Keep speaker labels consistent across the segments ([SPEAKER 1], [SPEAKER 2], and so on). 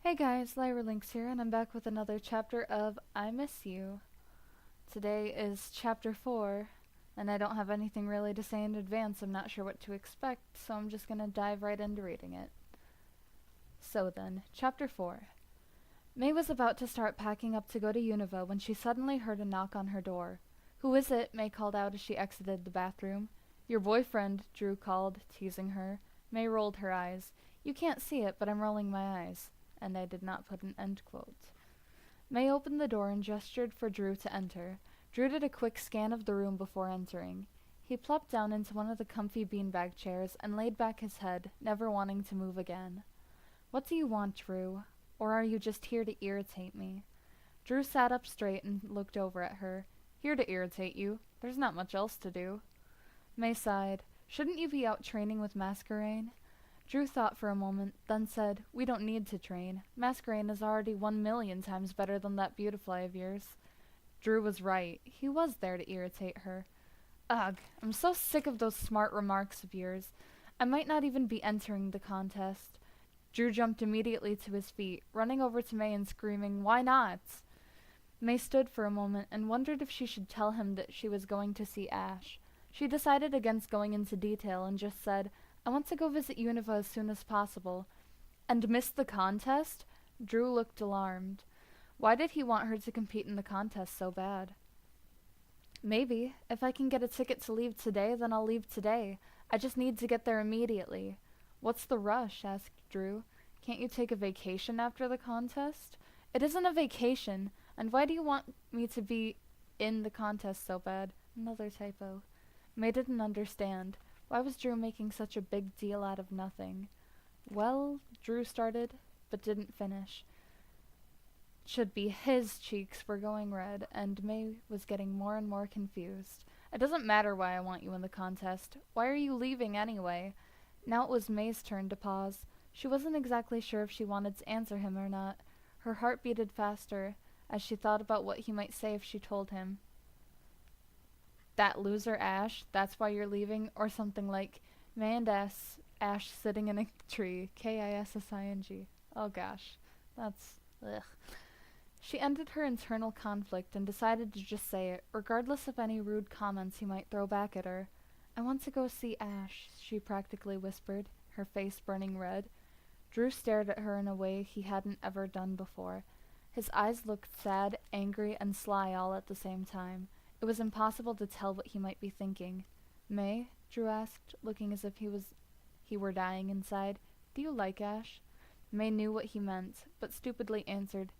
[SPEAKER 1] Hey guys, Lyra Linx here, and I'm back with another chapter of I Miss You. Today is chapter 4, and I don't have anything really to say in advance. I'm not sure what to expect, so I'm just gonna dive right into reading it. So then, chapter 4. May was about to start packing up to go to Unova when she suddenly heard a knock on her door. Who is it? May called out as she exited the bathroom. Your boyfriend, Drew called, teasing her. May rolled her eyes. You can't see it, but I'm rolling my eyes. And I did not put an end quote. May opened the door and gestured for Drew to enter. Drew did a quick scan of the room before entering. He plopped down into one of the comfy beanbag chairs and laid back his head, never wanting to move again. What do you want, Drew? Or are you just here to irritate me? Drew sat up straight and looked over at her. Here to irritate you. There's not much else to do. May sighed. Shouldn't you be out training with Masquerain? Drew thought for a moment, then said, We don't need to train. Masquerain is already 1,000,000 times better than that Beautifly of yours. Drew was right. He was there to irritate her. Ugh, I'm so sick of those smart remarks of yours. I might not even be entering the contest. Drew jumped immediately to his feet, running over to May and screaming, Why not? May stood for a moment and wondered if she should tell him that she was going to see Ash. She decided against going into detail and just said, I want to go visit Unova as soon as possible. And miss the contest? Drew looked alarmed. Why did he want her to compete in the contest so bad? Maybe. If I can get a ticket to leave today, then I'll leave today. I just need to get there immediately. What's the rush? Asked Drew. Can't you take a vacation after the contest? It isn't a vacation. And why do you want me to be in the contest so bad? Another typo. May didn't understand. Why was Drew making such a big deal out of nothing? Well, Drew started, but didn't finish. Should be his cheeks were going red, and May was getting more and more confused. It doesn't matter why I want you in the contest. Why are you leaving anyway? Now it was May's turn to pause. She wasn't exactly sure if she wanted to answer him or not. Her heart beated faster as she thought about what he might say if she told him. That loser Ash, that's why you're leaving, or something like May and Ash sitting in a tree, Kissing. Oh gosh, that's ugh. She ended her internal conflict and decided to just say it, regardless of any rude comments he might throw back at her. I want to go see Ash, she practically whispered, her face burning red. Drew stared at her in a way he hadn't ever done before. His eyes looked sad, angry, and sly all at the same time. It was impossible to tell what he might be thinking. May? Drew asked, looking as if he were dying inside. Do you like Ash? May knew what he meant, but stupidly answered,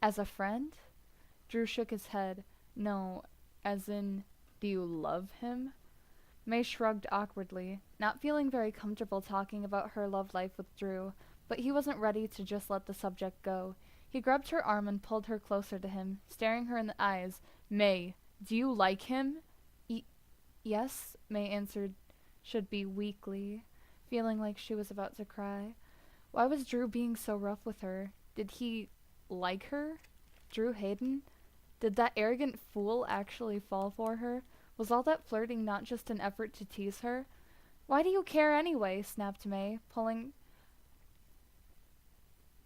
[SPEAKER 1] As a friend? Drew shook his head. No, as in, do you love him? May shrugged awkwardly, not feeling very comfortable talking about her love life with Drew, but he wasn't ready to just let the subject go. He grabbed her arm and pulled her closer to him, staring her in the eyes. May, do you like him? Yes, May answered, should be weakly, feeling like she was about to cry. Why was Drew being so rough with her? Did he like her? Drew Hayden? Did that arrogant fool actually fall for her? Was all that flirting not just an effort to tease her? Why do you care anyway? Snapped May, pulling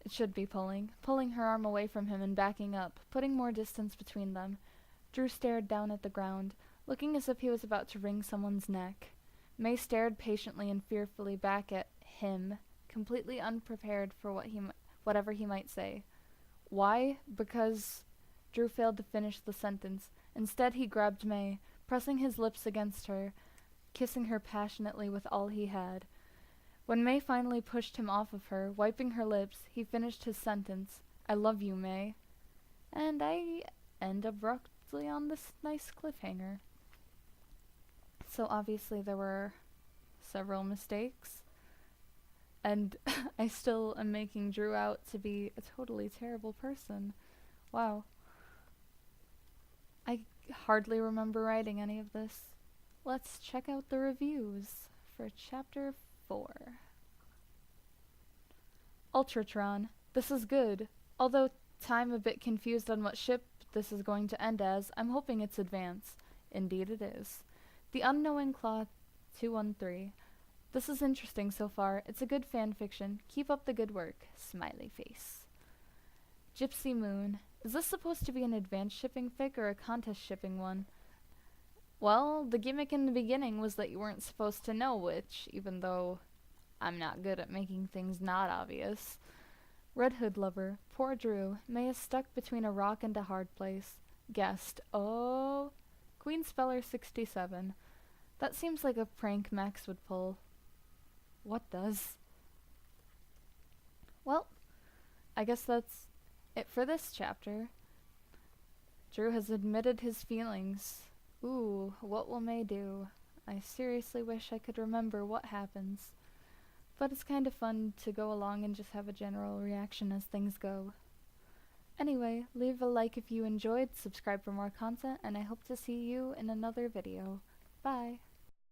[SPEAKER 1] her arm away from him and backing up, putting more distance between them. Drew stared down at the ground, looking as if he was about to wring someone's neck. May stared patiently and fearfully back at him, completely unprepared for whatever he might say. Why? Because... Drew failed to finish the sentence. Instead, he grabbed May, pressing his lips against her, kissing her passionately with all he had. When May finally pushed him off of her, wiping her lips, he finished his sentence. I love you, May. And I end abruptly on this nice cliffhanger. So obviously there were several mistakes, and I still am making Drew out to be a totally terrible person. Wow. I hardly remember writing any of this. Let's check out the reviews for Chapter 4. Ultratron. This is good. Although I'm a bit confused on what ship this is going to end as, I'm hoping it's Advance. Indeed it is. The Unknowing Claw 213. This is interesting so far. It's a good fan fiction. Keep up the good work. Smiley face. Gypsy Moon. Is this supposed to be an advanced shipping fic or a contest shipping one? Well, the gimmick in the beginning was that you weren't supposed to know which, even though I'm not good at making things not obvious. Red Hood Lover. Poor Drew. May is stuck between a rock and a hard place. Guest. Oh. Queen Speller 67. That seems like a prank Max would pull. What does? Well, I guess that's it for this chapter. Drew has admitted his feelings. Ooh, what will May do? I seriously wish I could remember what happens. But it's kind of fun to go along and just have a general reaction as things go. Anyway, leave a like if you enjoyed, subscribe for more content, and I hope to see you in another video. Bye!